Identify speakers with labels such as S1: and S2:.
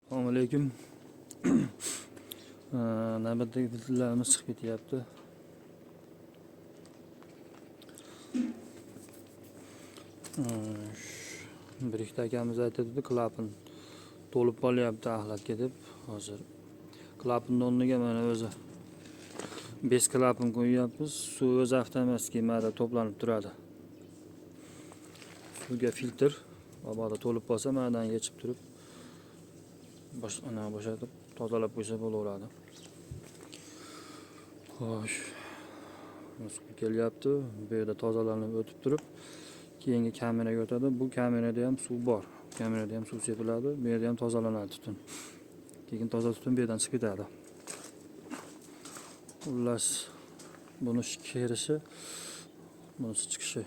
S1: Assalomu alaykum. Navbatdagi filtrlarimiz chiqib ketyapti. Bir ikkita akamiz aytadi, klapan to'lib qolyapti axlatga deb. Hozir klapanning o'rniga mana o'zi bez klapan qo'yyapmiz. Suv o'zi avtomatik mada to'planib turadi. Suvga filtr mabodo to'lib qolsa madan yechib turib bo'shatib tozalab qo'ysa bo'laveradi. Xo'sh. Suv kelyapti. Bu yerda tozalanib o'tib turib, keyingi kameraga o'tadi. Bu kamerada ham suv bor. Kamerada ham suv sepiladi. Bu yerda ham tozalanadi tutun. Keyin toza tutun bu yerdan chiqib ketadi. Xullas, buni kirishi, bunisi chiqishi